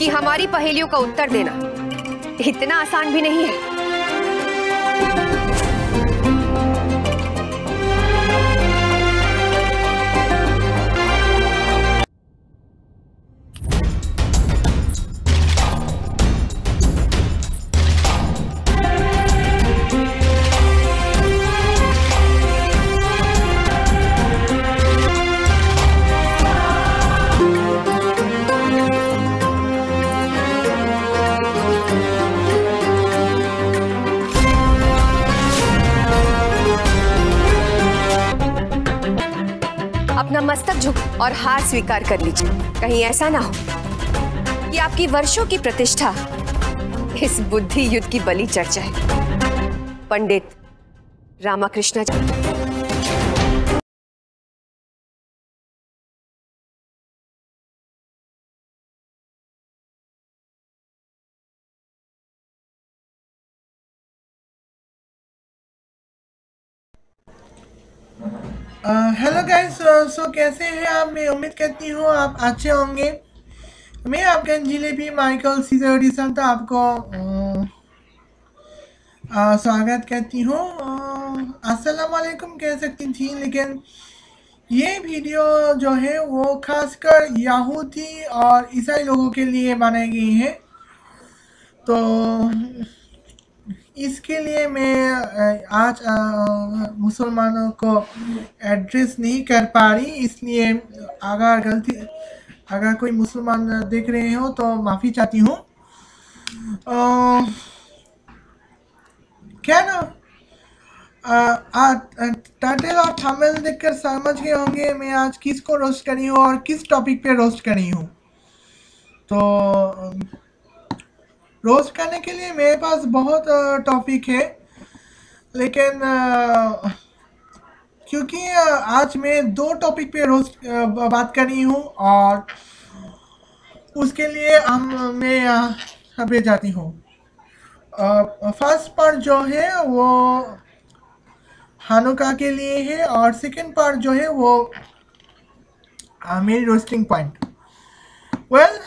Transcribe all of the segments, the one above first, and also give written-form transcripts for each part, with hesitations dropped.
कि हमारी पहेलियों का उत्तर देना इतना आसान भी नहीं है। अपना मस्तक झुक और हार स्वीकार कर लीजिए। कहीं ऐसा ना हो कि आपकी वर्षों की प्रतिष्ठा इस बुद्धि युद्ध की बलि चढ़ जाए। पंडित रामाकृष्ण जी। हेलो गाइस, सो कैसे हैं आप? मैं उम्मीद करती हूँ आप अच्छे होंगे। मैं आपका जिलेबी माइकल सीजर एडिसन तो आपको स्वागत करती हूँ। अस्सलाम वालेकुम कह सकती थी, लेकिन ये वीडियो जो है वो खासकर यहूदी और ईसाई लोगों के लिए बनाई गई है। तो इसके लिए मैं आज मुसलमानों को एड्रेस नहीं कर पा रही, इसलिए अगर कोई मुसलमान देख रहे हो तो माफ़ी चाहती हूँ। क्या ना टाइटल और थंबनेल देखकर समझ गए होंगे मैं आज किसको रोस्ट करी हूँ और किस टॉपिक पे रोस्ट करी हूँ। तो रोस्ट करने के लिए मेरे पास बहुत टॉपिक है, लेकिन क्योंकि आज मैं 2 टॉपिक पे रोस्ट बात कर रही हूँ और उसके लिए मैं यहाँ पे जाती हूँ। फर्स्ट पार्ट जो है वो हानुका के लिए है और सेकंड पार्ट जो है वो मेरी रोस्टिंग पॉइंट। वेल,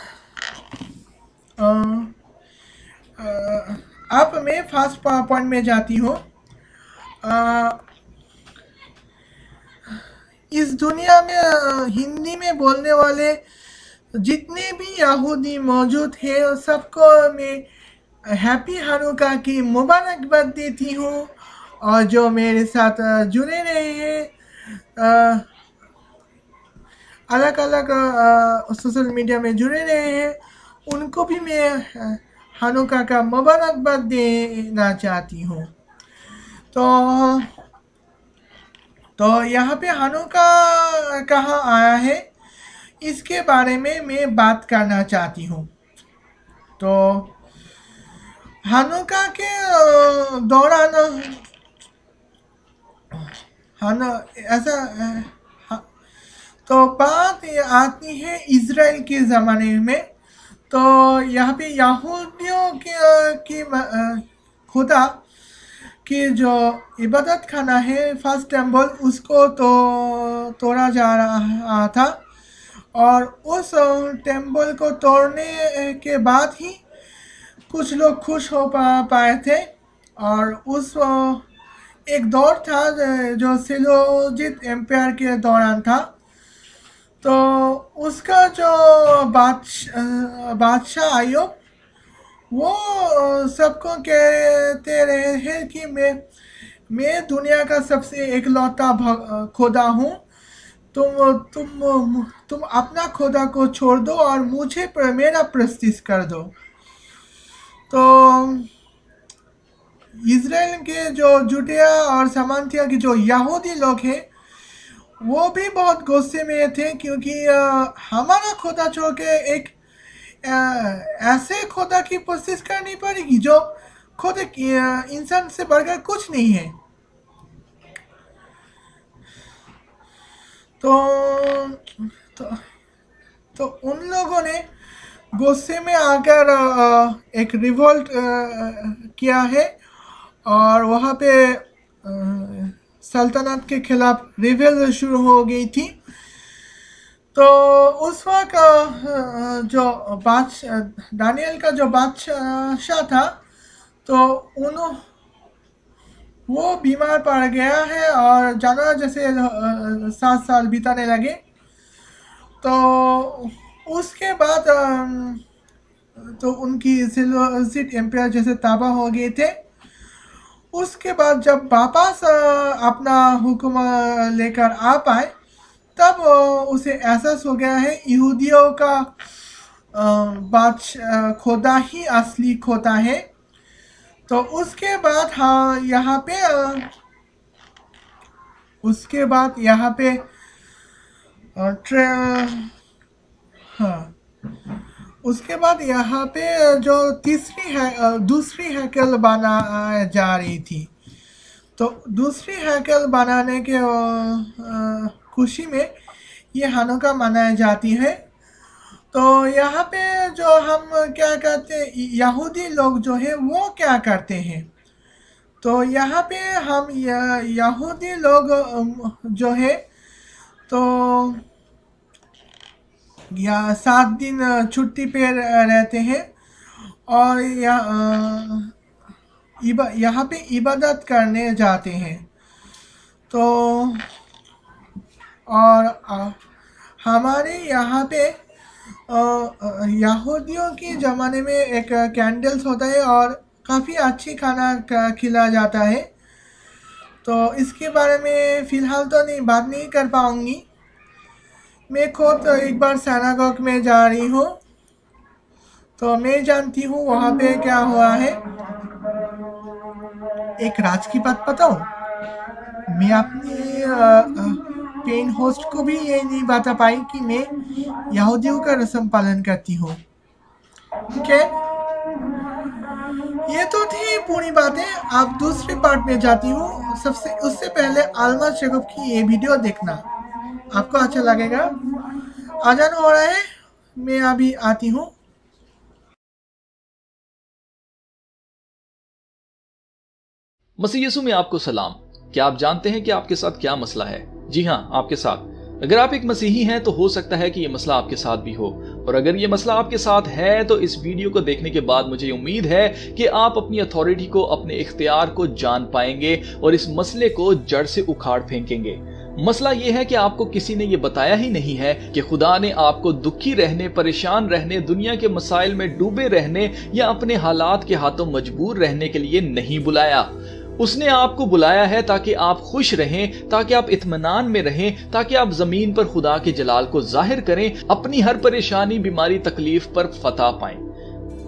अब मैं फर्स्ट पॉइंट में जाती हूँ। इस दुनिया में हिंदी में बोलने वाले जितने भी यहूदी मौजूद हैं सबको मैं हैप्पी हानुका की मुबारकबाद देती हूँ, और जो मेरे साथ जुड़े रहे हैं अलग अलग सोशल मीडिया में जुड़े रहे हैं उनको भी मैं हानुका का मुबारकबाद देना चाहती हूँ। तो यहाँ पे हानुका कहाँ आया है इसके बारे में मैं बात करना चाहती हूँ। तो हानुका के दौरान तो बात आती है इज़राइल के ज़माने में। तो यहाँ पे यहूदियों की खुदा कि जो इबादत खाना है फर्स्ट टेम्पल उसको तो तोड़ा जा रहा था, और उस टेम्पल को तोड़ने के बाद ही कुछ लोग खुश हो पाए थे। और उस एक दौर था जो सेलोजित एम्पायर के दौरान था। तो उसका जो बादशाह आयुब वो सबको कहते रहे हैं कि मैं दुनिया का सबसे इकलौता खुदा हूँ। तुम अपना खुदा को छोड़ दो और मुझे मेरा प्रस्तिश कर दो। तो इज़राइल के जो जुडिया और सामान्य के जो यहूदी लोग हैं वो भी बहुत गुस्से में थे, क्योंकि हमारा खुदा छोड़ के एक ऐसे खुदा की प्रस्तिश करनी पड़ेगी जो खुद इंसान से बढ़कर कुछ नहीं है। तो उन लोगों ने गुस्से में आकर एक रिवोल्ट किया है, और वहाँ पे सल्तनत के खिलाफ रिवेल शुरू हो गई थी। तो उस वक्त जो दानियल का जो बादशाह था, तो वो बीमार पड़ गया है और जानवर जैसे 7 साल बिताने लगे। तो उसके बाद तो उनकी सिलसिट एम्पायर जैसे तबाह हो गए थे। उसके बाद जब वापस अपना हुक्म लेकर आ पाए, तब उसे एहसास हो गया है यहूदियों का बादशाह खुदा ही असली खोता है। तो उसके बाद यहाँ पे उसके बाद यहाँ पे जो दूसरी हैकल बनाया जा रही थी। तो दूसरी हैकल बनाने के खुशी में ये हानुका मनाई जाती है। तो यहाँ पे जो हम क्या करते हैं, यहूदी लोग जो है वो क्या करते हैं, तो यहाँ पे हम यहूदी लोग जो है तो 7 दिन छुट्टी पे रहते हैं और यहाँ पे इबादत करने जाते हैं। तो और हमारे यहाँ पे यहूदियों के ज़माने में एक कैंडल्स होता है और काफ़ी अच्छी खाना खिलाया जाता है। तो इसके बारे में फ़िलहाल तो बात नहीं कर पाऊँगी। मैं खुद एक बार सिनागोग में जा रही हूँ, तो मैं जानती हूँ वहाँ पे क्या हुआ है। एक राज की बात बताऊँ, मैं अपनी पेन होस्ट को भी ये नहीं बता पाई कि मैं यहूदियों का रस्म पालन करती हूँ। ठीक है, ये तो थी पूरी बातें। अब दूसरे पार्ट में जाती हूँ। उससे पहले अल्मा शेखोव की ये वीडियो देखना, आपको अच्छा लगेगा। अजान हो रहा है, मैं अभी आती हूँ। मसीह यीशु में आपको सलाम। क्या आप जानते हैं कि आपके साथ क्या मसला है? जी हाँ, आपके साथ। अगर आप एक मसीही हैं तो हो सकता है कि ये मसला आपके साथ भी हो, और अगर ये मसला आपके साथ है तो इस वीडियो को देखने के बाद मुझे उम्मीद है कि आप अपनी अथॉरिटी को, अपने इख्तियार को जान पाएंगे और इस मसले को जड़ से उखाड़ फेंकेंगे। मसला ये है कि आपको किसी ने ये बताया ही नहीं है कि खुदा ने आपको दुखी रहने, परेशान रहने, दुनिया के मसाइल में डूबे रहने या अपने हालात के हाथों मजबूर रहने के लिए नहीं बुलाया। उसने आपको बुलाया है ताकि आप खुश रहें, ताकि आप इत्मीनान में रहें, ताकि आप जमीन पर खुदा के जलाल को जाहिर करें, अपनी हर परेशानी, बीमारी, तकलीफ पर फतह पाएं।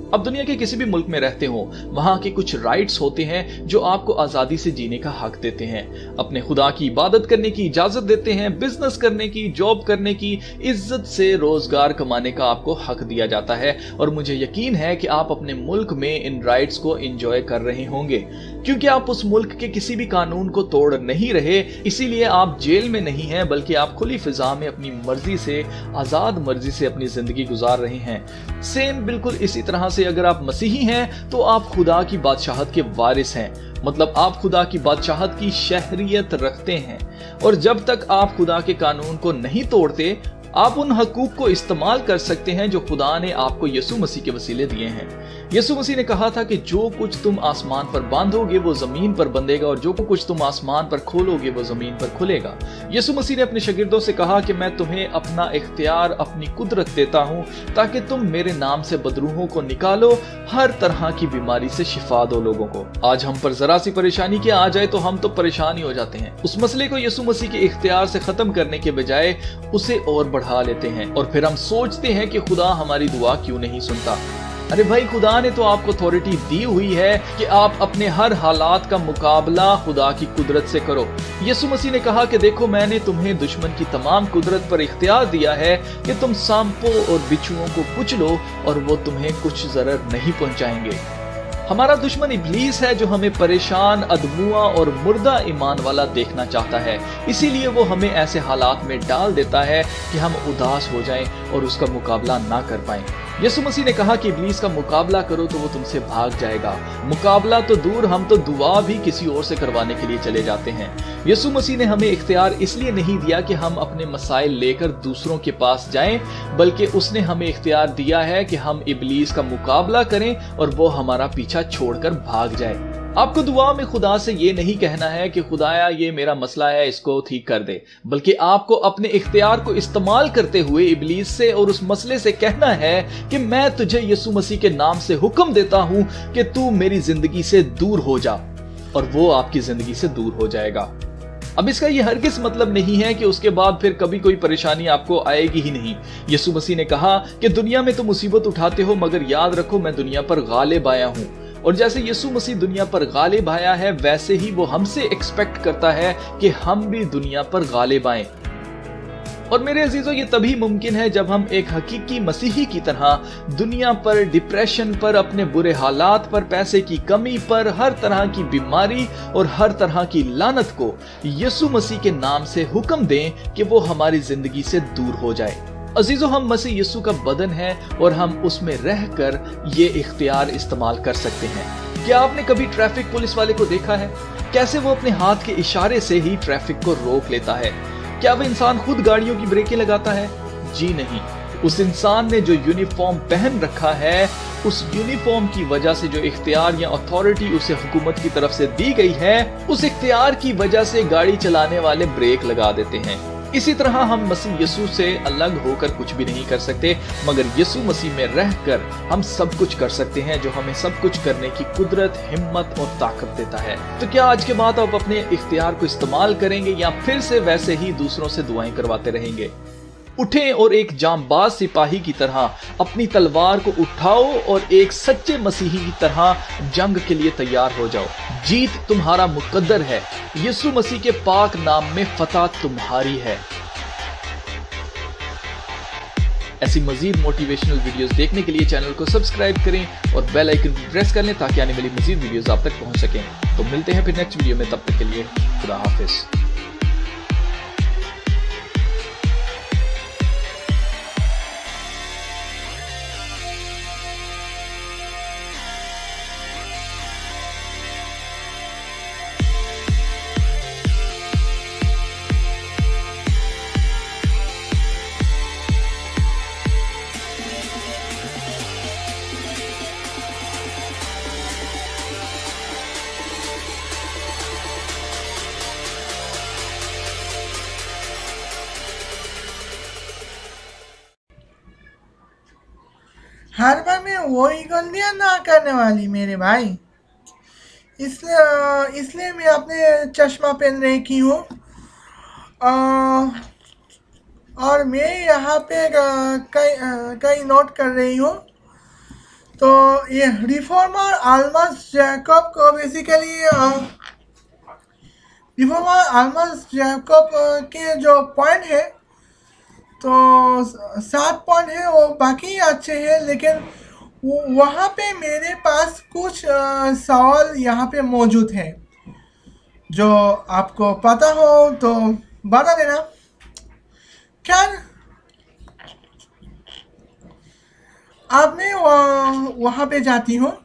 अब दुनिया के किसी भी मुल्क में रहते हो, वहां के कुछ राइट्स होते हैं जो आपको आजादी से जीने का हक देते हैं, अपने खुदा की इबादत करने की इजाजत देते हैं, बिजनेस करने की, जॉब करने की, इज्जत से रोजगार कमाने का आपको हक दिया जाता है। और मुझे यकीन है कि आप अपने मुल्क में इन राइट्स को एंजॉय कर रहे होंगे, क्योंकि आप उस मुल्क के किसी भी कानून को तोड़ नहीं रहे। इसीलिए आप जेल में नहीं हैं, बल्कि आप खुली फिजा में अपनी मर्जी से, आजाद मर्जी से अपनी जिंदगी गुजार रहे हैं। सेम बिल्कुल इसी तरह से अगर आप मसीही हैं तो आप खुदा की बादशाहत के वारिस हैं, मतलब आप खुदा की बादशाहत की शहरियत रखते हैं। और जब तक आप खुदा के कानून को नहीं तोड़ते, आप उन हकूक को इस्तेमाल कर सकते हैं जो खुदा ने आपको यीशु मसीह के वसीले दिए हैं। यीशु मसीह ने कहा था कि जो कुछ तुम आसमान पर बांधोगे वो जमीन पर बंधेगा, और जो कुछ तुम आसमान पर खोलोगे वो जमीन पर खुलेगा। यीशु मसीह ने अपने शागिर्दों से कहा कि मैं तुम्हें अपना इख्तियार, अपनी कुदरत देता हूं ताकि तुम मेरे नाम से बदरूहों को निकालो, हर तरह की बीमारी से शिफा दो लोगों को। आज हम पर जरा सी परेशानी क्या आ जाए तो हम तो परेशान ही हो जाते हैं। उस मसले को यीशु मसीह के इख्तियार से खत्म करने के बजाय उसे और बढ़ा लेते हैं, और फिर हम सोचते हैं कि खुदा हमारी दुआ क्यों नहीं सुनता। अरे भाई, खुदा ने तो आपको अथॉरिटी दी हुई है कि आप अपने हर हालात का मुकाबला खुदा की कुदरत से करो। यीशु मसीह ने कहा कि देखो, मैंने तुम्हें दुश्मन की तमाम कुदरत पर इख्तियार दिया है कि तुम सांपों और बिच्छुओं को कुचलो और वो तुम्हें कुछ जरर नहीं पहुंचाएंगे। हमारा दुश्मन इब्लीस है जो हमें परेशान, अदमुआ और मुर्दा ईमान वाला देखना चाहता है। इसीलिए वो हमें ऐसे हालात में डाल देता है कि हम उदास हो जाएं और उसका मुकाबला ना कर पाएं। यीशु मसीह ने कहा कि इब्लीस का मुकाबला करो तो वो तुमसे भाग जाएगा। मुकाबला तो दूर, हम तो दुआ भी किसी और से करवाने के लिए चले जाते हैं। यीशु मसीह ने हमें इख्तियार इसलिए नहीं दिया कि हम अपने मसाइल लेकर दूसरों के पास जाएं, बल्कि उसने हमें इख्तियार दिया है कि हम इब्लीस का मुकाबला करें और वो हमारा पीछा छोड़कर भाग जाए। आपको दुआ में खुदा से ये नहीं कहना है कि खुदाया ये मेरा मसला है, इसको ठीक कर दे, बल्कि आपको अपने इख्तियार को इस्तेमाल करते हुए इब्लीस से और उस मसले से कहना है कि मैं तुझे यीशु मसीह के नाम से हुक्म देता हूं कि तू मेरी जिंदगी से दूर हो जा, और वो आपकी जिंदगी से दूर हो जाएगा। अब इसका ये हरगिज मतलब नहीं है कि उसके बाद फिर कभी कोई परेशानी आपको आएगी ही नहीं। यीशु मसीह ने कहा कि दुनिया में तुम मुसीबत उठाते हो, मगर याद रखो मैं दुनिया पर गालिब आया हूं। और जैसे यीशु मसीह दुनिया पर गालिब आया है, वैसे ही वो हमसे एक्सपेक्ट करता है कि हम भी दुनिया पर गालिब आएं। और मेरे अजीजों, ये तभी मुमकिन है जब हम एक हकीकी मसीही की तरह दुनिया पर, डिप्रेशन पर, अपने बुरे हालात पर, पैसे की कमी पर, हर तरह की बीमारी और हर तरह की लानत को यीशु मसीह के नाम से हुक्म दें कि वो हमारी जिंदगी से दूर हो जाए। अजीजों, हम मसीह यीशु का बदन है और हम उसमें रहकर ये इख्तियार इस्तेमाल कर सकते हैं। क्या आपने कभी ट्रैफिक पुलिस वाले को देखा है? कैसे वो अपने हाथ के इशारे से ही ट्रैफिक को रोक लेता है। क्या वह इंसान खुद गाड़ियों की ब्रेकें लगाता है? जी नहीं। उस इंसान ने जो यूनिफॉर्म पहन रखा है, उस यूनिफॉर्म की वजह से जो इख्तियार या अथॉरिटी उसे हुकूमत की तरफ से दी गई है, उस इख्तियार की वजह से गाड़ी चलाने वाले ब्रेक लगा देते हैं। इसी तरह हम मसीह यीशु से अलग होकर कुछ भी नहीं कर सकते, मगर यीशु मसीह में रहकर हम सब कुछ कर सकते हैं, जो हमें सब कुछ करने की कुदरत, हिम्मत और ताकत देता है। तो क्या आज के बाद आप अपने इख्तियार को इस्तेमाल करेंगे या फिर से वैसे ही दूसरों से दुआएं करवाते रहेंगे? उठें और एक जांबाज सिपाही की तरह अपनी तलवार को उठाओ और एक सच्चे मसीही की तरह जंग के लिए तैयार हो जाओ। जीत तुम्हारा मुकद्दर है। यीशु मसीह के पाक नाम में फतह तुम्हारी है। ऐसी मजीद मोटिवेशनल वीडियोस देखने के लिए चैनल को सब्सक्राइब करें और बेल आइकन को प्रेस कर लें ताकि आने वाली मजीद वीडियोस आप तक पहुंच सकें। तो मिलते हैं फिर नेक्स्ट वीडियो में, तब तक के लिए खुदा हाफिज। हर बार मैं वही गलतियां ना करने वाली मेरे भाई, इसलिए मैं अपने चश्मा पहन रही हूँ। और मैं यहाँ पे कई नोट कर रही हूँ। तो ये रिफॉर्मर आल्मस जैकब को बेसिकली रिफॉर्मर आल्मस जैकब के जो पॉइंट है, तो 7 पॉइंट है, वो बाकी अच्छे हैं, लेकिन वहाँ पे मेरे पास कुछ सवाल यहाँ पे मौजूद है। जो आपको पता हो तो बता देना। क्या अब मैं वहाँ पे जाती हूँ।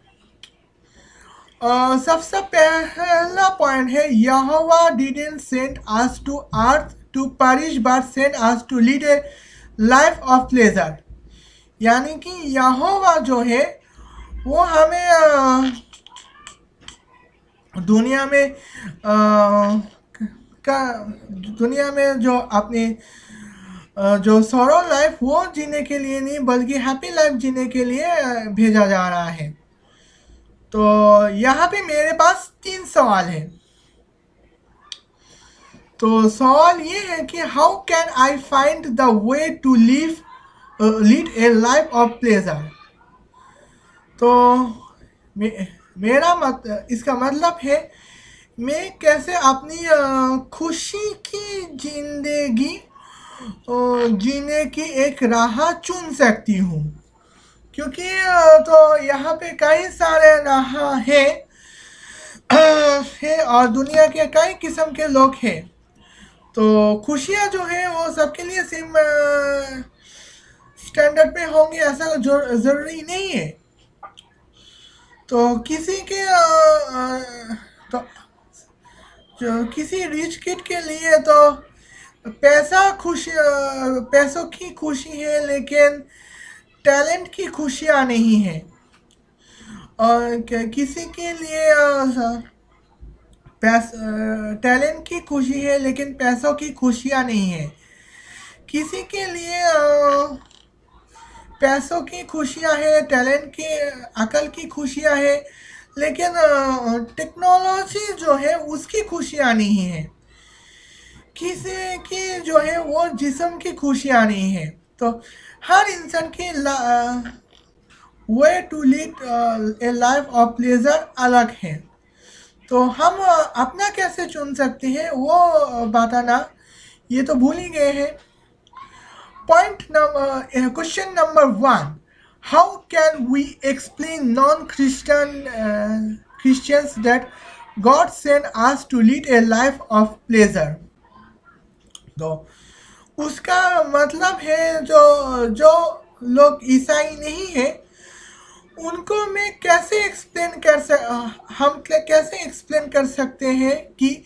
सबसे पहला पॉइंट है, Jehovah didn't send us to earth to perish but send us to lead a life of pleasure। यानी कि यहोवा जो है वो हमें दुनिया में जो अपने जो सॉरो लाइफ वो जीने के लिए नहीं, बल्कि हैप्पी लाइफ जीने के लिए भेजा जा रहा है। तो यहाँ पे मेरे पास 3 सवाल हैं। तो सवाल ये है कि how can I find the way to lead a life of pleasure. तो इसका मतलब है मैं कैसे अपनी खुशी की जिंदगी जीने की एक राह चुन सकती हूँ, क्योंकि तो यहाँ पे कई सारे राह है और दुनिया के कई किस्म के लोग हैं। तो खुशियाँ जो है वो सबके लिए स्टैंडर्ड पे होंगे ऐसा ज़रूरी नहीं है। तो किसी के तो जो किसी रिच किड के लिए तो पैसों की खुशी है, लेकिन टैलेंट की खुशियाँ नहीं है। और किसी के लिए टैलेंट की खुशी है, लेकिन पैसों की खुशियाँ नहीं है। किसी के लिए पैसों की खुशियाँ है, टैलेंट की, अकल की खुशियाँ है, लेकिन टेक्नोलॉजी जो है उसकी खुशियाँ नहीं है। किसी की जो है वो जिस्म की खुशियाँ नहीं है। तो हर इंसान की way to lead a life of pleasure अलग है। तो हम अपना कैसे चुन सकते हैं वो बताना ये तो भूल ही गए हैं। Question number 1. How can we explain Christians that God sent us to lead a life of pleasure? तो उसका मतलब है जो लोग ईसाई नहीं है उनको मैं हम कैसे एक्सप्लेन कर सकते हैं कि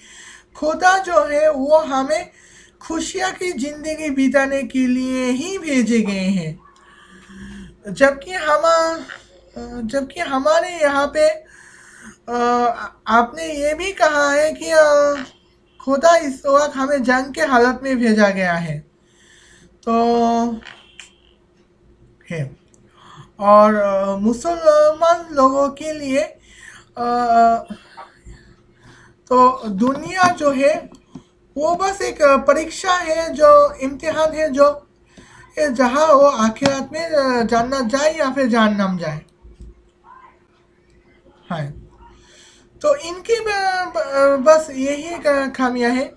खुदा जो है वो हमें खुशियाँ की ज़िंदगी बिताने के लिए ही भेजे गए हैं, जबकि हमारे यहाँ पे आपने ये भी कहा है कि खुदा इस वक्त हमें जंग के हालत में भेजा गया है। तो है और मुसलमान लोगों के लिए तो दुनिया जो है वो बस एक परीक्षा है, जो इम्तिहान है, जो जहाँ वो आखिरत में जानना जाए या फिर जहन्नम जाए। हाँ, तो इनकी बस यही खामियां है।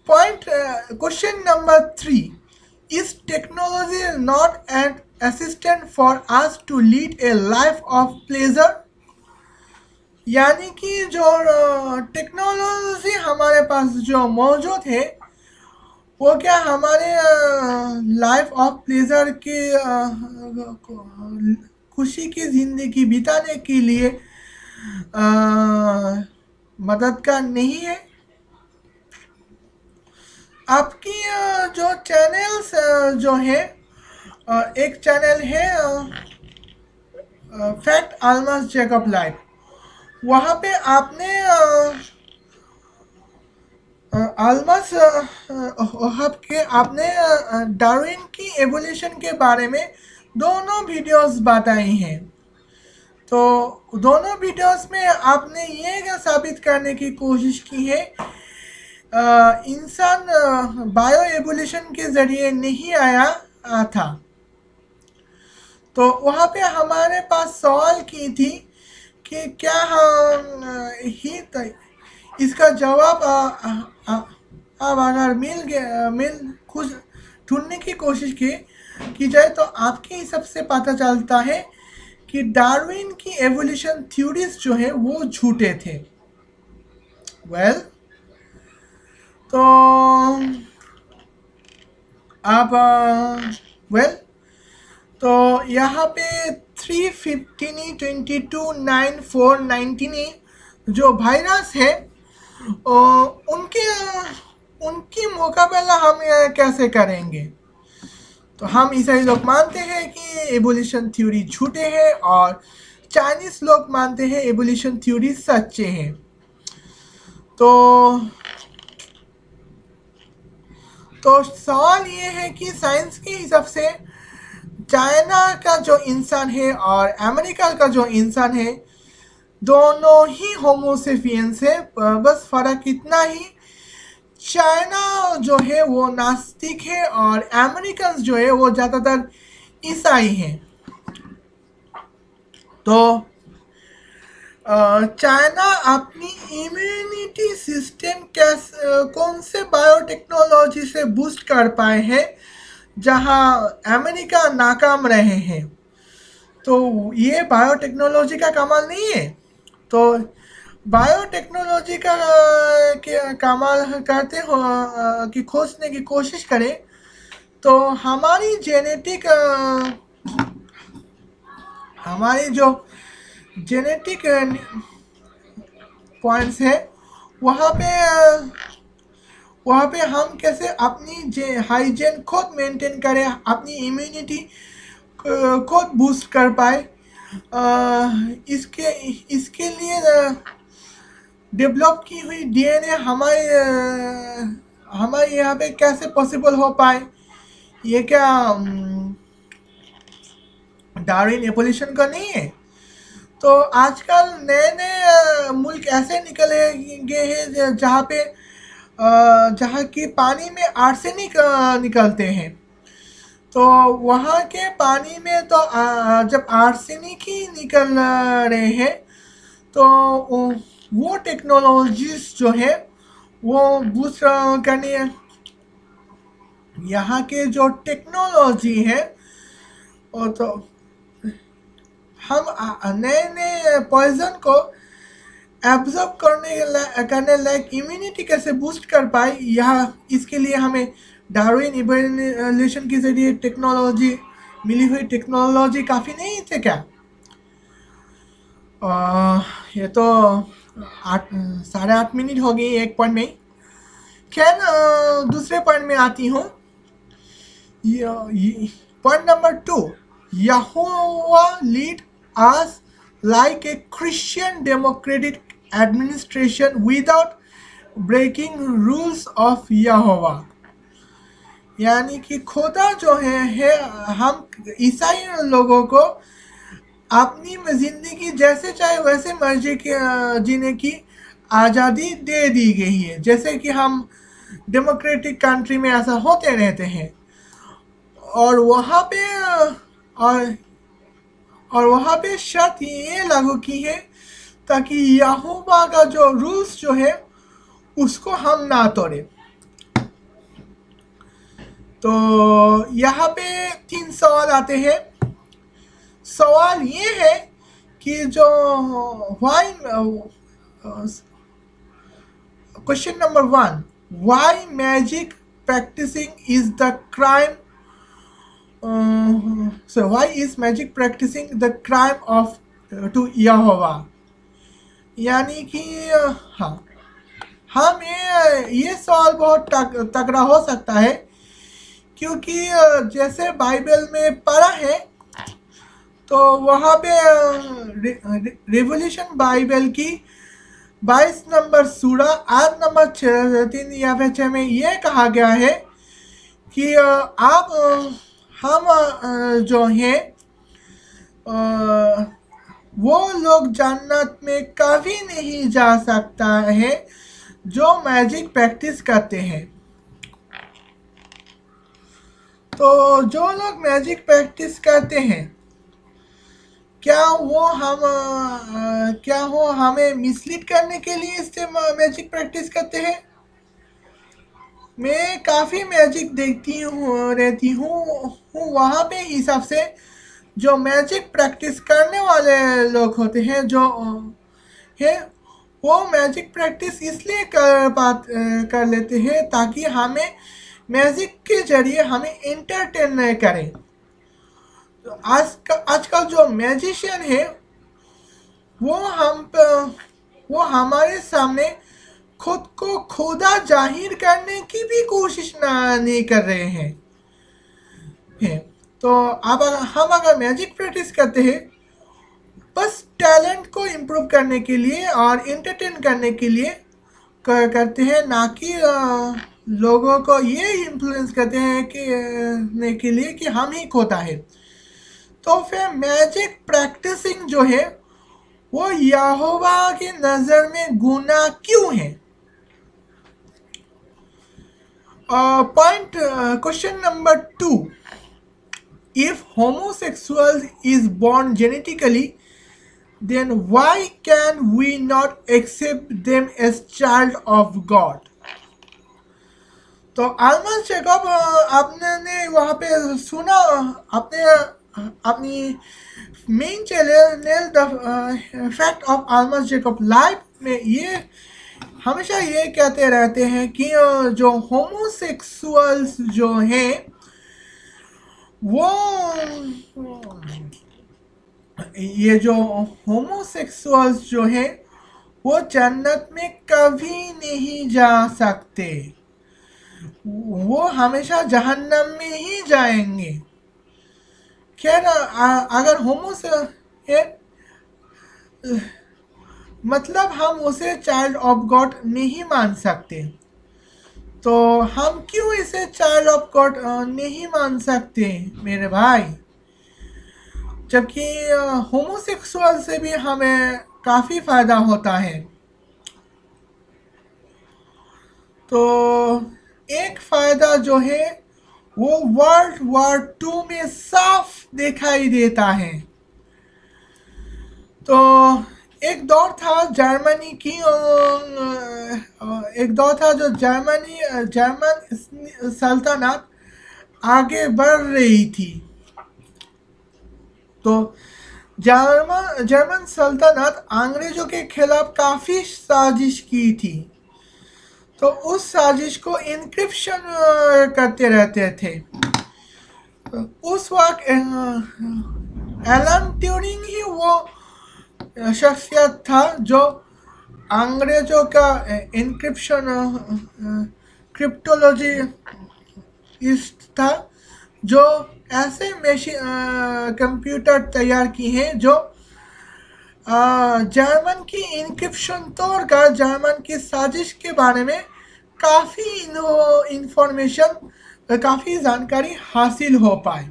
Question number 3. Is technology not an assistant for us to lead a life of pleasure? यानी कि जो टेक्नोलॉजी हमारे पास जो मौजूद है वो क्या हमारे लाइफ ऑफ प्लेजर के खुशी की ज़िंदगी बिताने के लिए मददगार नहीं है? आपकी जो चैनल्स जो है, एक चैनल है फैक्ट ऑलमोस्ट जेकब लाइफ, वहाँ पे आपने आपने डार्विन की एवोल्यूशन के बारे में दोनों वीडियोस बताई हैं। तो दोनों वीडियोस में आपने ये साबित करने की कोशिश की है इंसान बायो एवोल्यूशन के ज़रिए नहीं आया था। तो वहाँ पे हमारे पास सवाल की थी कि क्या इसका जवाब अब अगर कुछ ढूंढने की कोशिश की जाए तो आपके हिसाब से पता चलता है कि डार्विन की एवोल्यूशन थ्योरीज जो है वो झूठे थे। तो अब तो यहाँ पे 315 22 9 4 19 जो वायरस है उनकी मुकाबला हम कैसे करेंगे? तो हम ईसाई लोग मानते हैं कि एवोल्यूशन थ्योरी झूठे हैं और चाइनीज लोग मानते हैं एवोल्यूशन थ्योरी सच्चे हैं। तो सवाल ये है कि साइंस के हिसाब से चाइना का जो इंसान है और अमेरिका का जो इंसान है दोनों ही होमोसेपियंस है, बस फर्क इतना ही चाइना जो है वो नास्तिक है और अमेरिकन जो है वो ज़्यादातर ईसाई हैं। तो चाइना अपनी इम्यूनिटी सिस्टम कौन से बायोटेक्नोलॉजी से बूस्ट कर पाए हैं जहां अमेरिका नाकाम रहे हैं? तो ये बायोटेक्नोलॉजी का कमाल नहीं है। तो बायोटेक्नोलॉजी का कमाल करते हो कि खोजने की कोशिश करें तो हमारी हमारी जो जेनेटिक पॉइंट्स है वहाँ पे हम कैसे अपनी हाइजीन खुद मेंटेन करें, अपनी इम्यूनिटी खुद बूस्ट कर पाए, इसके लिए डेवलप की हुई डीएनए हमारे यहाँ पे कैसे पॉसिबल हो पाए। ये क्या डार्विन एवोल्यूशन का नहीं है। तो आजकल नए नए मुल्क ऐसे निकले गए हैं जहाँ की पानी में आर्सेनिक निकलते हैं। तो वहाँ के पानी में तो जब आर्सेनिक ही निकल रहे हैं तो वो टेक्नोलॉजीज जो है वो बूस्ट करनी है। यहाँ के जो टेक्नोलॉजी है वो तो हम नए नए पॉइजन को एब्जॉर्ब करने लायक इम्यूनिटी कैसे बूस्ट कर पाए, इसके लिए हमें डार्विन इवोल्यूशन के जरिए टेक्नोलॉजी मिली हुई टेक्नोलॉजी काफ़ी नहीं थे क्या। ये तो 8:30 मिनट हो गई एक पॉइंट में। खैर दूसरे पॉइंट में आती हूँ। Point number 2, Jehovah lead us like a Christian democratic administration without breaking rules of Yahweh। यानी कि खुदा जो है हम ईसाई लोगों को अपनी जिंदगी जैसे चाहे वैसे मर्जी जीने की आज़ादी दे दी गई है। जैसे कि हम डेमोक्रेटिक कंट्री में ऐसा होते रहते हैं और वहाँ पे शर्त ये लागू की है ताकि यहोवा का जो रूल्स जो है उसको हम ना तोड़े। तो यहाँ पे 3 सवाल आते हैं। सवाल ये है कि जो question number 1, why magic practising is the crime. So why is magic practicing the crime of to Yahweh। यानी कि हम ये सवाल बहुत तगड़ा हो सकता है क्योंकि जैसे बाइबल में पढ़ा है तो वहाँ पे रेवोल्यूशन बाइबल की 22 नंबर सूरा आयत नंबर 3 या 6 में ये कहा गया है कि हम जो हैं वो लोग जन्नत में कभी नहीं जा सकता है जो मैजिक प्रैक्टिस करते हैं। तो जो लोग मैजिक प्रैक्टिस करते हैं क्या वो हमें मिसलीड करने के लिए इससे मैजिक प्रैक्टिस करते हैं। मैं काफ़ी मैजिक रहती हूँ वहाँ पे हिसाब से जो मैजिक प्रैक्टिस करने वाले लोग होते हैं वो मैजिक प्रैक्टिस इसलिए कर लेते हैं ताकि हमें मैजिक के जरिए हमें एंटरटेन करें। तो आजकल जो मैजिशियन है वो हमारे सामने खुद को खुदा जाहिर करने की भी कोशिश नहीं कर रहे हैं। तो अब हम अगर मैजिक प्रैक्टिस करते हैं बस टैलेंट को इम्प्रूव करने के लिए और एंटरटेन करने के लिए करते हैं, ना कि लोगों को ये इन्फ्लुएंस करते हैं के लिए कि हम ही खोता है। तो फिर मैजिक प्रैक्टिसिंग जो है वो यहोवा की नज़र में गुनाह क्यों है। Question number 2, if homosexual is born genetically then why can we not accept them as child of God। तो आल्मस जैकब आपने वहाँ पे सुना, आपने अपनी main channel the fact of Almas Jacob live में ये हमेशा ये कहते रहते हैं कि जो होमोसेक्सुअल्स जो हैं वो ये जो होमोसेक्सुअल्स जो है वो जन्नत में कभी नहीं जा सकते, वो हमेशा जहन्नम में ही जाएंगे। खैर अगर है मतलब हम उसे चाइल्ड ऑफ गॉड नहीं मान सकते, तो हम क्यों इसे चाइल्ड ऑफ गॉड नहीं मान सकते मेरे भाई? जबकि होमोसेक्सुअल से भी हमें काफ़ी फ़ायदा होता है। तो एक फ़ायदा जो है वो वर्ल्ड वॉर 2 में साफ दिखाई देता है। तो एक दौर था जर्मनी की एक दौर था जो जर्मन सल्तनत आगे बढ़ रही थी। तो जर्मन सल्तनत अंग्रेजों के खिलाफ काफ़ी साजिश की थी। तो उस साजिश को इनक्रिप्शन करते रहते थे। उस वक्त एलन ट्यूरिंग ही वो शख्सियत था जो अंग्रेजों का इनक्रिप्शन क्रिप्टोलॉजी था, जो ऐसे कंप्यूटर तैयार की हैं जो जर्मन की इनक्रिप्शन तोड़कर जर्मन की साजिश के बारे में काफ़ी इंफॉर्मेशन, काफ़ी जानकारी हासिल हो पाए।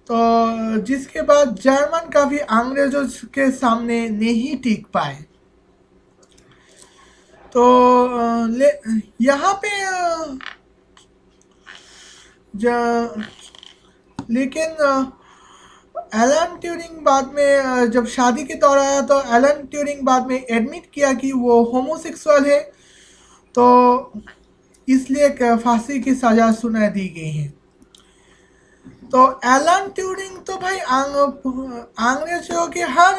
तो जिसके बाद जर्मन काफ़ी अंग्रेजों के सामने नहीं टिक पाए। तो यहाँ पे लेकिन एलन ट्यूरिंग बाद में जब शादी के दौर आया तो एलन ट्यूरिंग बाद में एडमिट किया कि वो होमोसेक्सुअल है, तो इसलिए फांसी की सज़ा सुना दी गई है। तो एलन ट्यूरिंग तो भाई अंग्रेजों के हर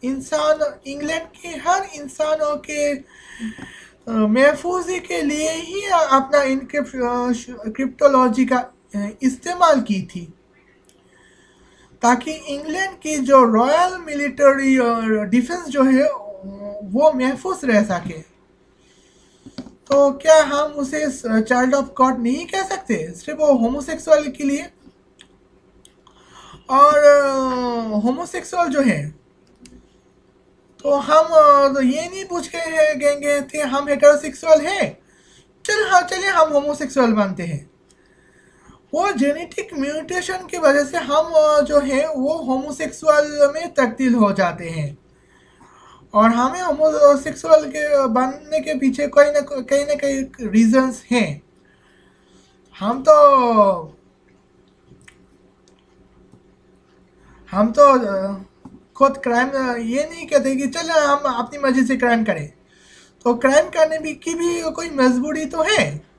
इंसान, इंग्लैंड के हर इंसानों के महफूजी के लिए ही अपना क्रिप्टोलॉजी का इस्तेमाल की थी, ताकि इंग्लैंड की जो रॉयल मिलिट्री और डिफेंस जो है वो महफूज रह सके। तो क्या हम उसे चाइल्ड ऑफ गॉड नहीं कह सकते सिर्फ वो होमोसेक्सुअल के लिए? और होमोसेक्सुअल जो है तो हम तो ये नहीं पूछ के कहेंगे थे हम हेटेरोसेक्सुअल हैं, चलिए हम होमोसेक्सुअल बनते हैं। वो जेनेटिक म्यूटेशन की वजह से हम जो है वो होमोसेक्सुअल में तब्दील हो जाते हैं, और हमें होमोसेक्सुअल के बनने के पीछे कहीं ना कहीं रीजंस हैं। हम तो खुद क्राइम ये नहीं कहते कि चलो हम अपनी मर्जी से क्राइम करें, तो क्राइम करने की भी कोई मजबूरी तो है।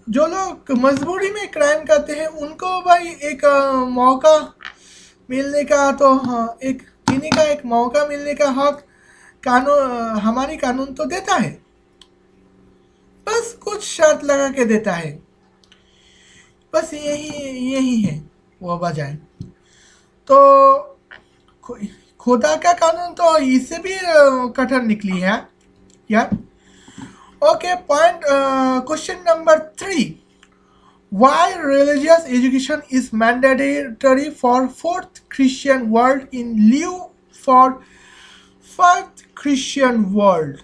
जो लोग मजबूरी में क्राइम करते हैं उनको भाई एक मौका मिलने का, तो एक जीने का एक मौका मिलने का हक कानून, हमारी कानून तो देता है, बस कुछ शर्त लगा के देता है। बस यही है वो वजह। तो खुदा का कानून तो इससे भी कठिन निकली है यार। Okay, point question number 3, why religious education is mandatory for 4th Christian world in lieu for 5th Christian world?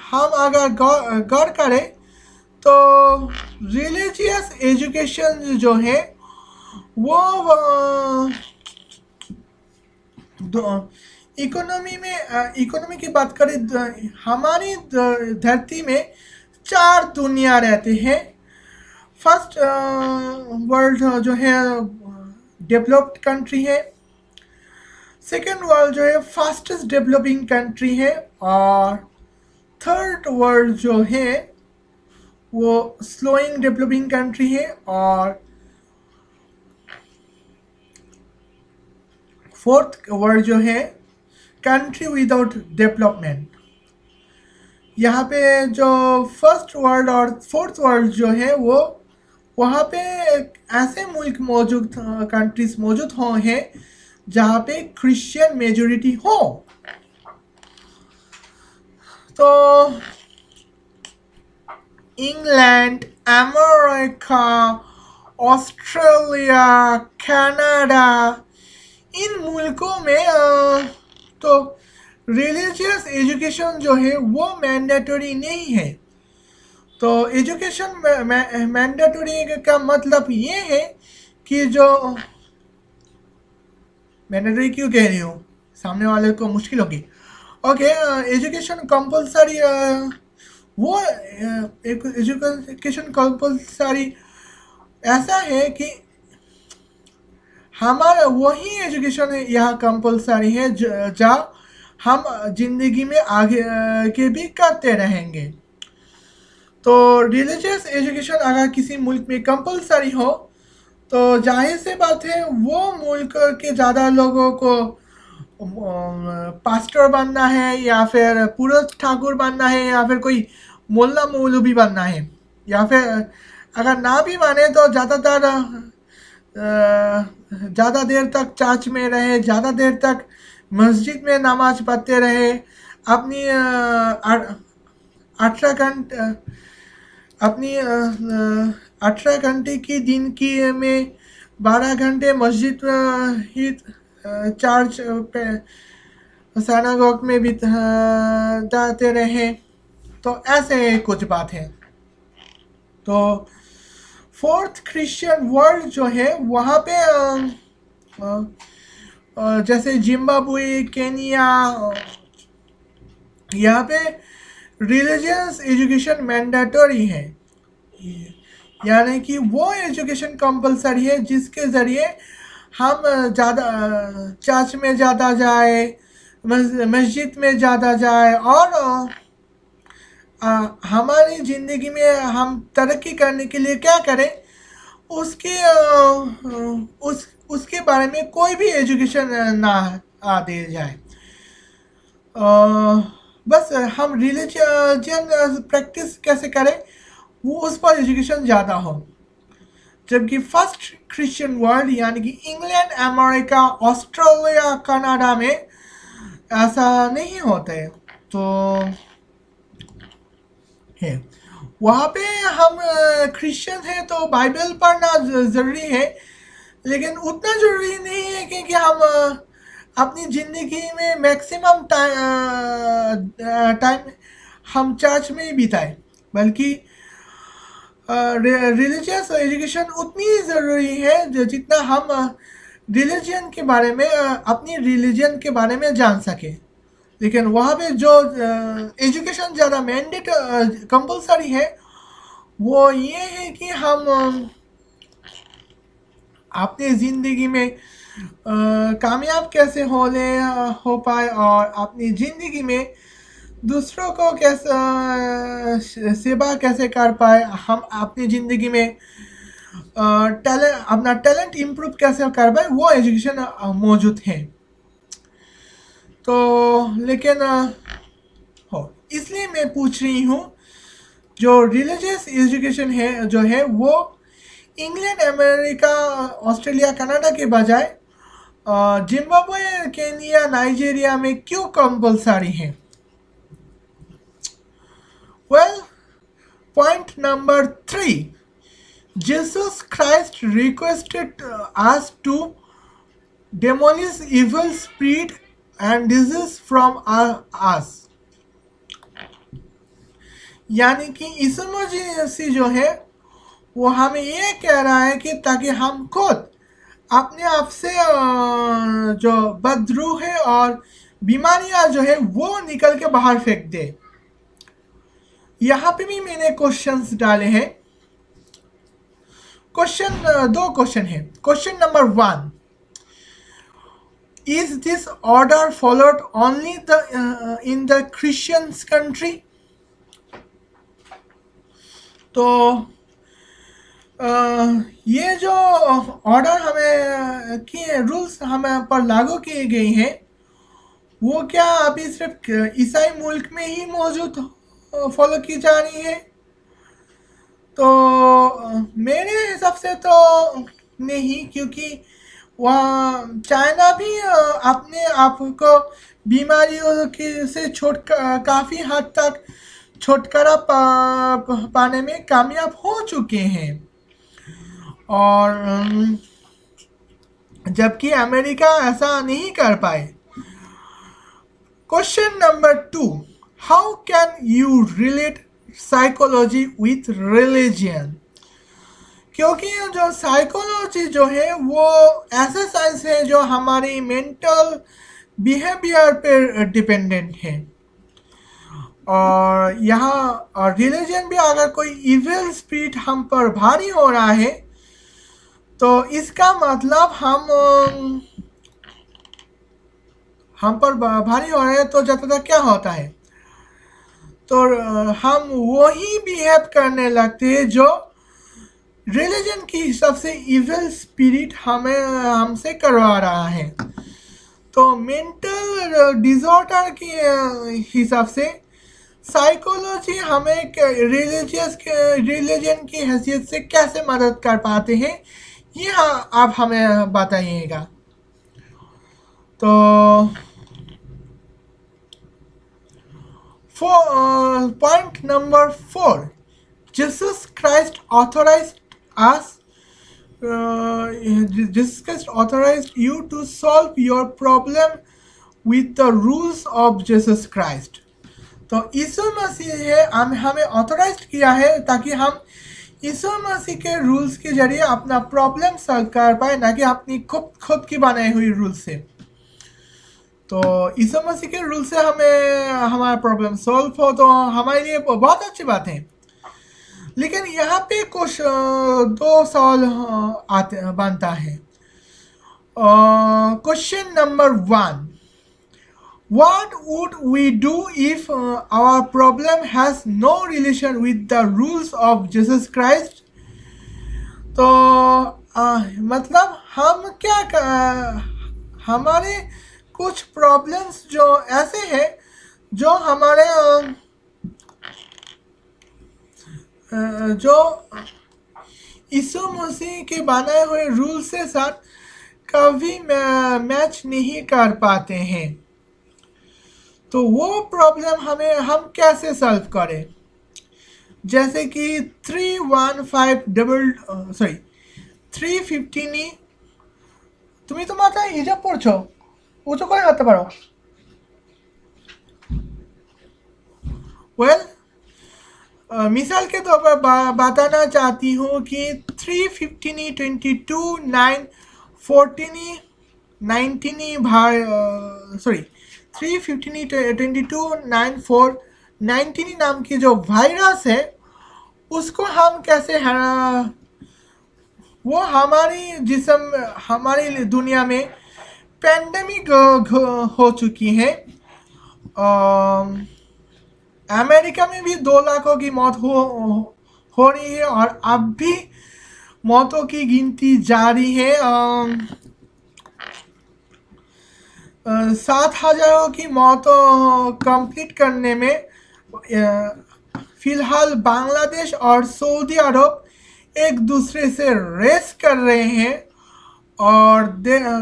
हम अगर गौर करें तो रिलीजियस एजुकेशन जो है वो इकोनॉमी की बात करें, हमारी धरती में 4 दुनिया रहते हैं। फर्स्ट वर्ल्ड जो है डेवलप्ड कंट्री है, सेकेंड वर्ल्ड जो है फास्टेस्ट डेवलपिंग कंट्री है, और थर्ड वर्ल्ड जो है वो स्लोइंग डेवलपिंग कंट्री है, और फोर्थ वर्ड जो है कंट्री विदाउट डेवलपमेंट। यहाँ पे जो फर्स्ट वर्ल्ड और फोर्थ वर्ल्ड जो है वो वहाँ पे ऐसे मुल्क मौजूद कंट्रीज मौजूद हो हैं जहाँ पे क्रिश्चियन मेजोरिटी हो। तो इंग्लैंड, अमेरिका, ऑस्ट्रेलिया, कनाडा, इन मुल्कों में तो रिलीजियस एजुकेशन जो है वो मैंडेटरी नहीं है। तो एजुकेशन मैंडेटरी का मतलब ये है कि जो मैंडेटरी क्यों कह रही हूँ, सामने वाले को मुश्किल होगी। ओके, एजुकेशन कंपलसरी, वो एजुकेशन कंपलसरी ऐसा है कि हमारा वही एजुकेशन यहाँ कंपलसरी है जहाँ हम जिंदगी में आगे के भी करते रहेंगे। तो रिलीजियस एजुकेशन अगर किसी मुल्क में कंपलसरी हो तो जाहिर सी बात है वो मुल्क के ज़्यादा लोगों को पास्टर बनना है या फिर पुरोहित ठाकुर बनना है या फिर कोई मोल्ला मौलवी बनना है, या फिर अगर ना भी माने तो ज़्यादा देर तक चर्च में रहे, ज़्यादा देर तक मस्जिद में नमाज पढ़ते रहे, अपनी 18 घंटे की दिन की में 12 घंटे मस्जिद ही चर्च सिनेगॉग में भी जाते रहे। तो ऐसे कुछ बात है। तो फोर्थ क्रिश्चियन वर्ल्ड जो है वहाँ पे जैसे जिम्बाब्वे, केनिया, यहाँ पे रिलीजियस एजुकेशन मैंडेटरी है, यानी कि वो एजुकेशन कंपलसरी है जिसके ज़रिए हम ज़्यादा चर्च में ज़्यादा जाए, मस्जिद में ज़्यादा जाए और हमारी ज़िंदगी में हम तरक्की करने के लिए क्या करें उसके बारे में कोई भी एजुकेशन ना दे जाए। बस हम रिलीजन प्रैक्टिस कैसे करें वो उस पर एजुकेशन ज़्यादा हो। जबकि फर्स्ट क्रिश्चियन वर्ल्ड यानी कि इंग्लैंड, अमेरिका, ऑस्ट्रेलिया, कनाडा में ऐसा नहीं होता है। तो है वहाँ पे हम क्रिश्चियन हैं तो बाइबल पढ़ना ज़रूरी है, लेकिन उतना ज़रूरी नहीं है क्योंकि हम अपनी ज़िंदगी में मैक्सिमम टाइम हम चर्च में ही बिताए, बल्कि रिलीजियस एजुकेशन उतनी ज़रूरी है जितना हम रिलीजन के बारे में अपनी रिलीजन के बारे में जान सके। लेकिन वहाँ पे जो एजुकेशन ज़्यादा मैंडेट कंपलसरी है वो ये है कि हम अपनी ज़िंदगी में कामयाब कैसे हो पाए और अपनी ज़िंदगी में दूसरों को कैसे सेवा कैसे कर पाए, हम अपनी ज़िंदगी में अपना टैलेंट इम्प्रूव कैसे कर पाए, वो एजुकेशन मौजूद है। तो लेकिन इसलिए मैं पूछ रही हूँ जो रिलीजियस एजुकेशन है जो है वो इंग्लैंड, अमेरिका, ऑस्ट्रेलिया, कनाडा के बजाय जिम्बाब्वे, केनिया, नाइजीरिया में क्यों कंपलसरी है? Well, point number 3, Jesus Christ requested us to demolish evil spirit and disease from us। यानी कि यीशु मसीह जो है वो हमें ये कह रहा है कि ताकि हम खुद अपने आप से जो बदरूह है और बीमारियां जो है वो निकल के बाहर फेंक दे। यहाँ पे भी मैंने क्वेश्चंस डाले हैं। दो क्वेश्चन है। Question number 1, is this order followed only in the ये जो ऑर्डर हमें किए रूल्स हमें पर लागू किए गए हैं वो क्या अभी सिर्फ ईसाई मुल्क में ही मौजूद फॉलो की जा रही है? तो मेरे हिसाब से तो नहीं, क्योंकि वहाँ चाइना भी अपने आप को बीमारियों की से काफ़ी हद तक छुटकारा पाने में कामयाब हो चुके हैं। और जबकि अमेरिका ऐसा नहीं कर पाए। Question number 2, how can you relate psychology with religion? क्योंकि जो साइकोलॉजी जो है वो ऐसा साइंस है जो हमारी मेंटल बिहेवियर पर डिपेंडेंट है। और यहाँ रिलीजन भी अगर कोई इविल स्पिरिट हम पर भारी हो रहा है तो इसका मतलब हम पर भारी हो रहे हैं तो ज़्यादातर क्या होता है, तो हम वही बिहेव करने लगते हैं जो रिलीजन के हिसाब से इविल स्पिरिट हमसे करवा रहा है। तो मेंटल डिसऑर्डर के हिसाब से साइकोलॉजी हमें रिलीजन की हैसियत से कैसे मदद कर पाते हैं, ये आप हमें बताइएगा। तो point number 4, Jesus Christ authorised us Jesus Christ authorized you to solve your problem with the rules of Jesus Christ। तो यीशु मसीह है हमें ऑथोराइज किया है ताकि हम यीशु मसीह के रूल्स के जरिए अपना प्रॉब्लम सॉल्व कर पाए, ना कि अपनी खुद की बनाई हुई रूल से। तो यीशु मसीह के रूल से हमें हमारा प्रॉब्लम सॉल्व हो तो हमारे लिए बहुत अच्छी बात है। लेकिन यहाँ पे कुछ 2 सवाल बनता है। Question number 1, what would we do if our problem has no relation with the rules of Jesus Christ? तो मतलब हम हमारे कुछ प्रॉब्लम्स जो ऐसे हैं जो हमारे जो यीशु मसीह के बनाए हुए रूल से साथ कभी मैच नहीं कर पाते हैं, तो वो प्रॉब्लम हम कैसे सॉल्व करें? जैसे कि 315 तुम्हें तो माता हिजाब पढ़ो उचो करे करते पारो। वेल मिसाल के तौर पर बताना चाहती हूँ कि 315 22 9 14 19 315 22 9 4 19 नाम की जो वायरस है उसको हम कैसे वो हमारी दुनिया में पेंडेमिक हो चुकी है। अमेरिका में भी 2 लाखों की मौत हो रही है और अब भी मौतों की गिनती जारी है। 7,000 की मौत कंप्लीट करने में फिलहाल बांग्लादेश और सऊदी अरब एक दूसरे से रेस कर रहे हैं और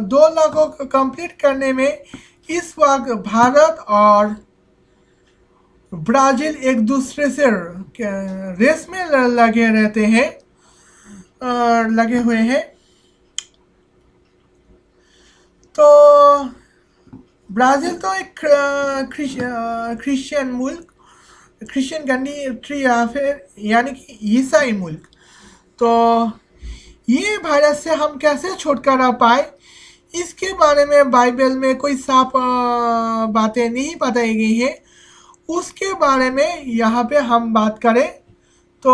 2 लाखों को कंप्लीट करने में इस वक्त भारत और ब्राज़ील एक दूसरे से रेस में लगे रहते हैं लगे हुए हैं। तो ब्राज़ील तो एक क्रिश्चियन मुल्क, क्रिश्चियन कंट्री या फिर यानी कि ईसाई मुल्क। तो ये वायरस से हम कैसे छुटकारा पाए इसके बारे में बाइबल में कोई साफ बातें नहीं बताई गई हैं। उसके बारे में यहाँ पे हम बात करें तो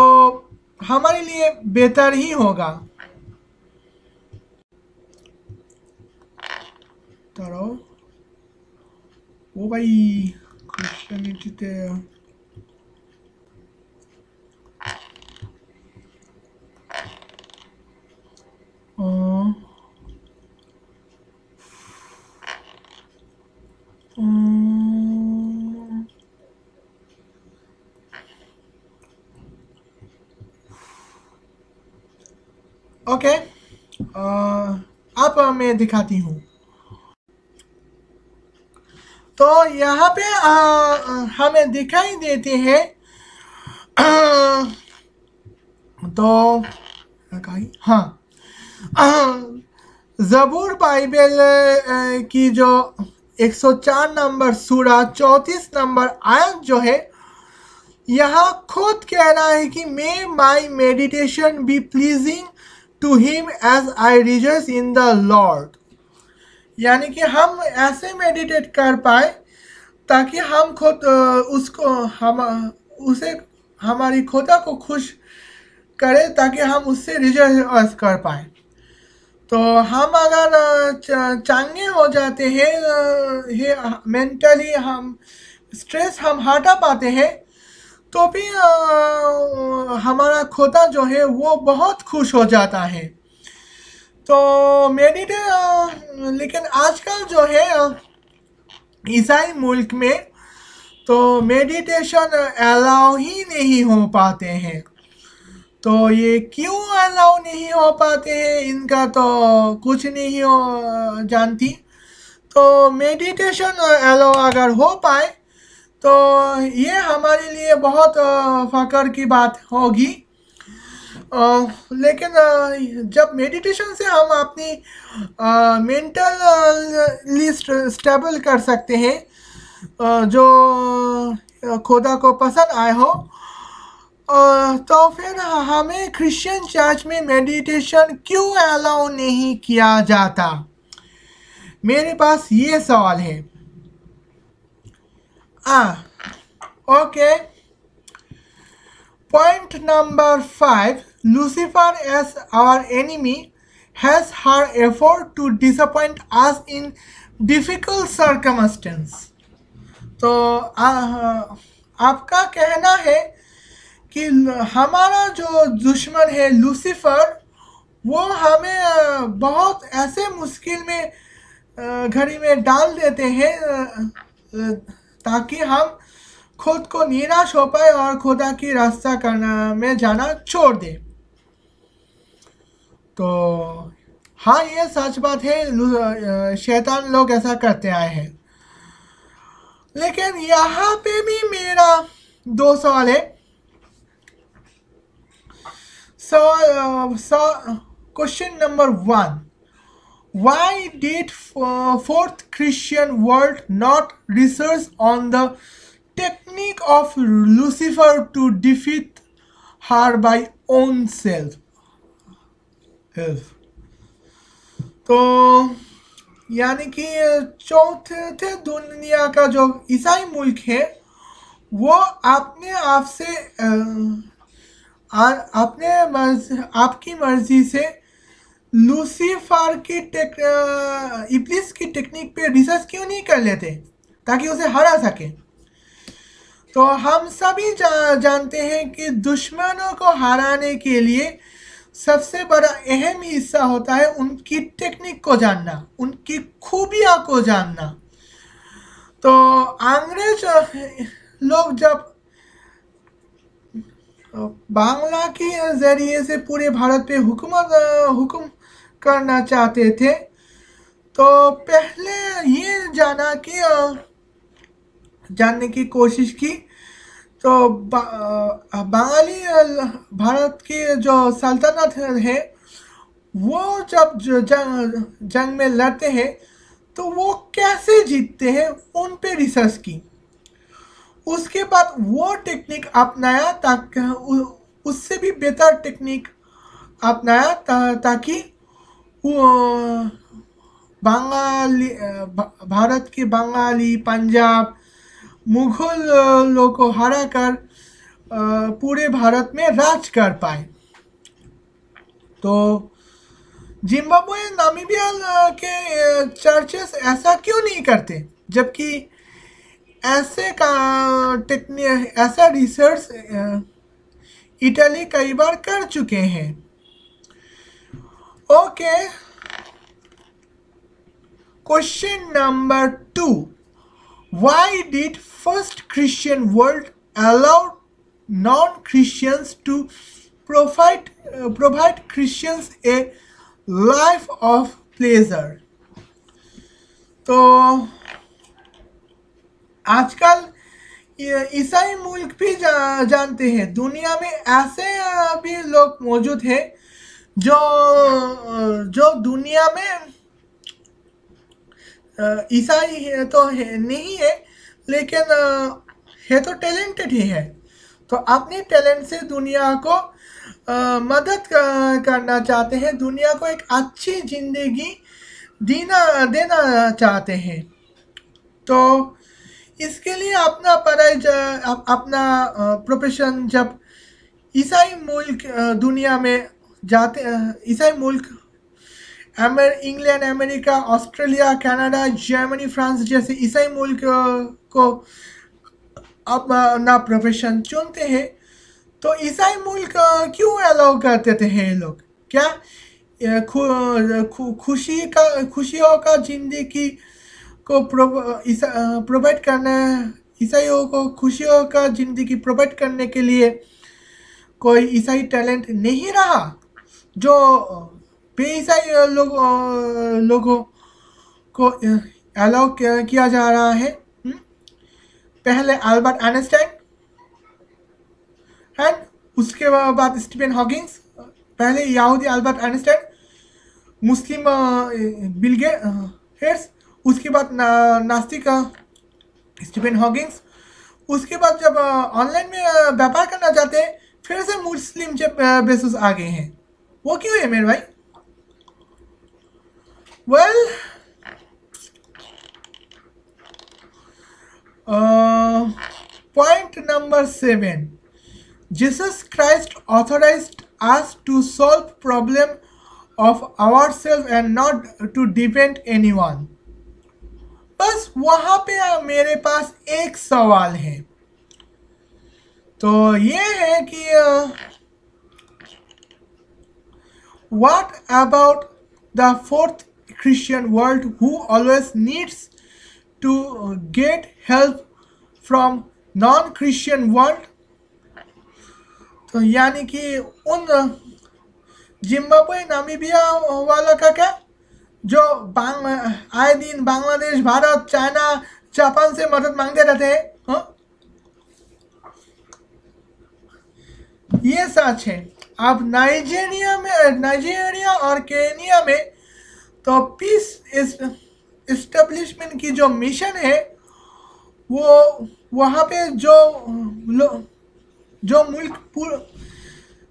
हमारे लिए बेहतर ही होगा। तो वो भाई क्रिश्चियनिटीते ओके, अब मैं दिखाती हूँ। तो यहाँ पे हमें दिखाई देते हैं तो हाँ, ज़बूर बाइबल की जो 104 नंबर सूरा 34 नंबर आयत जो है, यहाँ खुद कह रहा है कि may my meditation be pleasing to him as I rejoice in the lord. यानी कि हम ऐसे मेडिटेट कर पाए ताकि हम खुद उसे हमारी खुदा को खुश करे, ताकि हम उससे रिजॉइस कर पाए। तो हम अगर चंगे हो जाते हैं, मेंटली हम स्ट्रेस हम हटा पाते हैं, तो भी हमारा खुदा जो है वो बहुत खुश हो जाता है। तो लेकिन आजकल जो है ईसाई मुल्क में तो मेडिटेशन अलाउ ही नहीं हो पाते हैं। तो ये क्यों अलाउ नहीं हो पाते हैं, इनका तो कुछ नहीं जानती। तो मेडिटेशन अलाउ अगर हो पाए तो ये हमारे लिए बहुत फ़ख्र की बात होगी। लेकिन जब मेडिटेशन से हम अपनी मेंटली स्टेबल कर सकते हैं, जो खुदा को पसंद आए हो, तो फिर हमें क्रिश्चियन चर्च में मेडिटेशन क्यों अलाउ नहीं किया जाता? मेरे पास ये सवाल है। Okay, point number 5, Lucifer as our enemy has her effort to disappoint us in difficult circumstances। तो आपका कहना है कि हमारा जो दुश्मन है लूसीफर, वो हमें बहुत ऐसे मुश्किल में घड़ी में डाल देते हैं ताकि हम खुद को निराश हो पाए और खुदा की रास्ता करना में जाना छोड़ दें। तो हाँ, ये सच बात है, शैतान लोग ऐसा करते आए हैं। लेकिन यहाँ पे भी मेरा 2 सवाल है। Question number 1, why did fourth Christian world not research on the technique of Lucifer to defeat her by own self? तो यानी कि चौथे दुनिया का जो ईसाई मुल्क है, वो अपने आप से आपकी मर्जी से लूसीफर की इब्लिस की टेक्निक पे रिसर्च क्यों नहीं कर लेते ताकि उसे हरा सके? तो हम सभी जानते हैं कि दुश्मनों को हराने के लिए सबसे बड़ा अहम हिस्सा होता है उनकी टेक्निक को जानना, उनकी खूबियाँ को जानना। तो अंग्रेज लोग जब बांग्ला के ज़रिए से पूरे भारत पे हुक्म करना चाहते थे, तो पहले ये जानने की कोशिश की। तो बंगाली भारत की जो सल्तनत है, वो जब जंग में लड़ते हैं तो वो कैसे जीतते हैं, उन पे रिसर्च की। उसके बाद वो टेक्निक अपनाया ताकि उससे भी बेहतर टेक्निक अपनाया ताकि भारत के बंगाली, पंजाब, मुगल लोगों को हरा कर पूरे भारत में राज कर पाए। तो जिम्बाब्वे, नामीबिया के चर्चेस ऐसा क्यों नहीं करते, जबकि ऐसा रिसर्च इटली कई बार कर चुके हैं। Okay, question number 2, why did first Christian world allow non-Christians to provide Christians a life of pleasure. तो आजकल ईसाई मुल्क भी जानते हैं, दुनिया में ऐसे भी लोग मौजूद हैं जो दुनिया में ईसाई तो नहीं है, लेकिन है तो टैलेंटेड ही है। तो अपने टैलेंट से दुनिया को मदद करना चाहते हैं, दुनिया को एक अच्छी जिंदगी देना चाहते हैं। तो इसके लिए अपना पढ़ाई अपना प्रोफेशन जब ईसाई मुल्क दुनिया में जाते, ईसाई मुल्क England, America, Australia, Canada, Germany, France जैसे ईसाई मुल्क को अपना प्रोफेशन चुनते हैं, तो ईसाई मुल्क क्यों अलाउ करते थे ये लोग? क्या खुशियों का जिंदगी को प्रोवाइड करना, ईसाइयों को खुशियों का जिंदगी प्रोवाइड करने के लिए कोई ईसाई टैलेंट नहीं रहा जो बेईसाई लोगों को अलाउ किया जा रहा है? पहले अल्बर्ट आइंस्टाइन एंड उसके बाद स्टीफन हॉकिंस, पहले यहूदी अल्बर्ट आइंस्टाइन, मुस्लिम बिल गेट्स, उसके बाद नास्तिक स्टीफन हॉकिंस, उसके बाद जब ऑनलाइन में व्यापार करना चाहते हैं फिर से मुस्लिम जब बेसुस आ गए हैं। वो क्यों है मेरे भाई? Well point number 7, Jesus Christ authorized us to solve problem of ourselves and not to depend anyone. बस वहाँ पे मेरे पास एक सवाल है, तो ये है कि what about the fourth Christian world who always needs to get help from non-Christian world? तो यानी कि उन जिम्बाब्वे, नामीबिया वाला का क्या, जो आए दिन बांग्लादेश, भारत, चाइना, जापान से मदद मांगते रहते हैं, हाँ? ये सच है। अब नाइजीरिया और केनिया में तो पीस एस्टेब्लिशमेंट की जो मिशन है, वो वहाँ पे जो मुल्क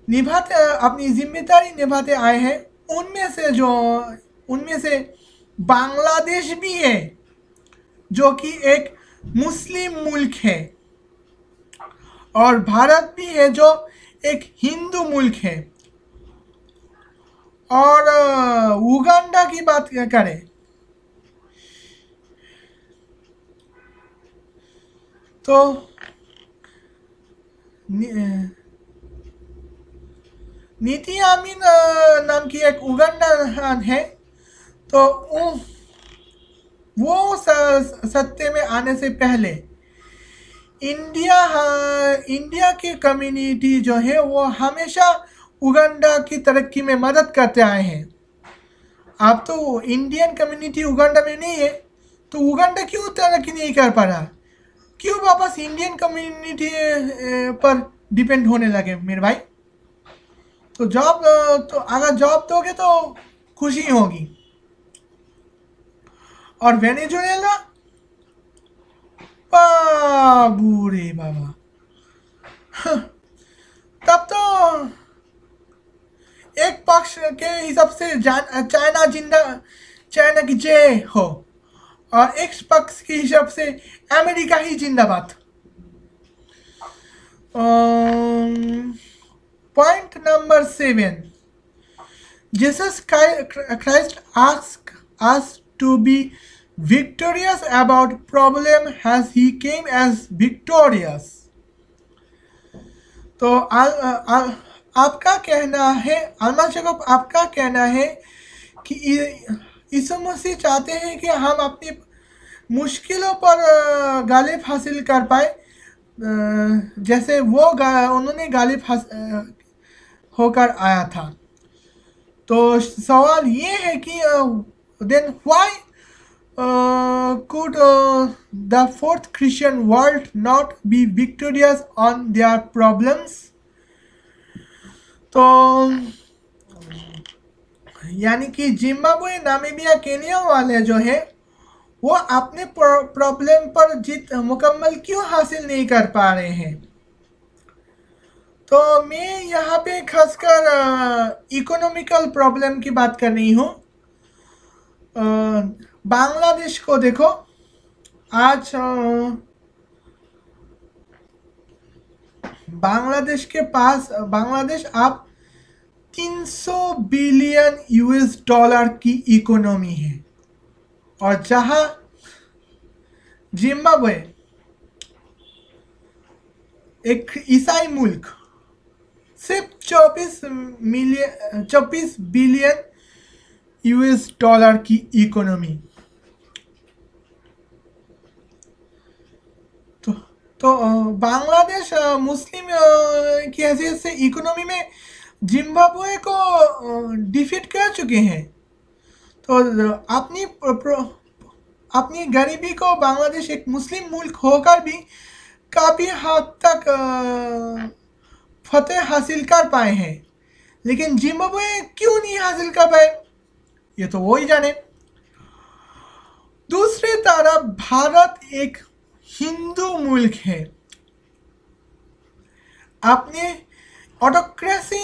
निभाते, अपनी जिम्मेदारी निभाते आए हैं, उनमें से बांग्लादेश भी है जो कि एक मुस्लिम मुल्क है, और भारत भी है जो एक हिंदू मुल्क है। और उगांडा की बात करें तो नीति आमीन नाम की एक उगांडा है, तो वो सत्ते में आने से पहले इंडिया की कम्युनिटी जो है वो हमेशा उगांडा की तरक्की में मदद करते आए हैं। अब तो इंडियन कम्युनिटी उगांडा में नहीं है, तो उगांडा क्यों तरक्की नहीं कर पा रहा? क्यों वापस इंडियन कम्युनिटी पर डिपेंड होने लगे मेरे भाई? तो अगर जॉब दोगे तो खुशी होगी। और वेनेजुएला, बाबू रे बाबा, तब तो एक पक्ष के हिसाब से चाइना की जय हो, और एक पक्ष के हिसाब से अमेरिका ही जिंदाबाद। Point number 7, Jesus Christ asked us to be victorious about problem as he came as victorious. तो आपका कहना है, अल्माशेखोव, आपका कहना है कि यीशु मसीह चाहते हैं कि हम अपनी मुश्किलों पर गालिब हासिल कर पाए, जैसे वो उन्होंने गालिब होकर आया था। तो सवाल ये है कि then why could the fourth Christian world not be victorious on their problems? तो यानी कि जिम्बाब्वे, नामीबिया, केनिया वाले जो है वो अपने प्रॉब्लम पर जीत मुकम्मल क्यों हासिल नहीं कर पा रहे हैं। तो मैं यहाँ पे खासकर इकोनॉमिकल प्रॉब्लम की बात कर रही हूँ। बांग्लादेश को देखो, आज बांग्लादेश के पास आप 300 बिलियन यूएस डॉलर की इकोनॉमी है, और जहां जिम्बाब्वे एक ईसाई मुल्क सिर्फ 24 बिलियन यूएस डॉलर की इकोनॉमी। तो बांग्लादेश मुस्लिम की हैसियत से इकोनॉमी में जिम्बाब्वे को डिफीट कर चुके हैं। तो अपनी गरीबी को बांग्लादेश एक मुस्लिम मुल्क होकर भी काफ़ी हद तक फतेह हासिल कर पाए हैं, लेकिन जिम्बाब्वे क्यों नहीं हासिल कर पाए ये तो वो ही जाने। दूसरी तरफ भारत एक हिंदू मुल्क है। आपने ऑटोक्रेसी,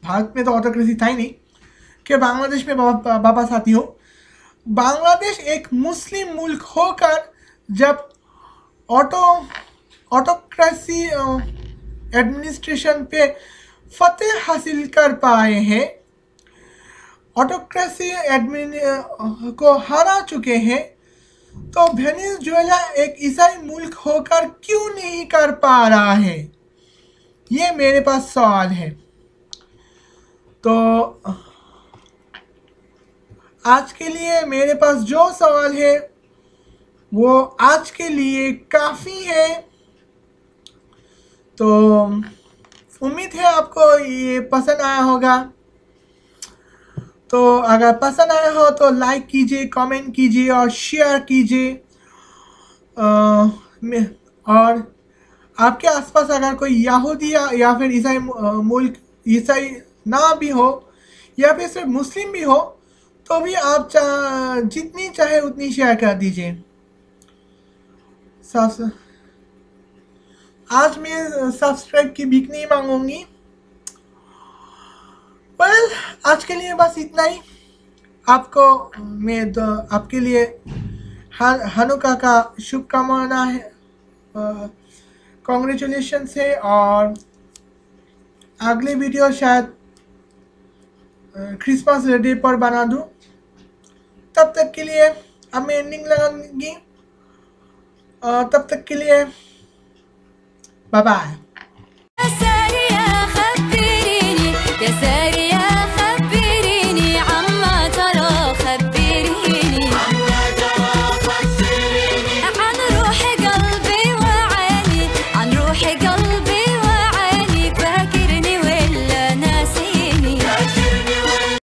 भारत में तो ऑटोक्रेसी था ही नहीं कि बांग्लादेश में वापस आती हो। बांग्लादेश एक मुस्लिम मुल्क होकर जब ऑटोक्रेसी एडमिनिस्ट्रेशन पे फतेह हासिल कर पाए हैं, ऑटोक्रेसी एडमिन को हरा चुके हैं, तो वेनेजुएला एक ईसाई मुल्क होकर क्यों नहीं कर पा रहा है, ये मेरे पास सवाल है। तो आज के लिए मेरे पास जो सवाल है वो आज के लिए काफ़ी है। तो उम्मीद है आपको ये पसंद आया होगा। तो अगर पसंद आया हो तो लाइक कीजिए, कमेंट कीजिए और शेयर कीजिए। और आपके आसपास अगर कोई यहूदी या फिर ईसाई मुल्क, ईसाई ना भी हो या फिर सिर्फ मुस्लिम भी हो, तो भी आप जितनी चाहे उतनी शेयर कर दीजिए। आज मैं सब्सक्राइब की भीख नहीं मांगूंगी। वेल, आज के लिए बस इतना ही। आपको मैं आपके लिए हनुका का शुभकामना है, कॉन्ग्रेचुलेशंस है, और अगली वीडियो शायद क्रिसमस डे पर बना दूं। तब तक के लिए अब मैं एंडिंग लगाऊंगी। तब तक के लिए बाय बाय।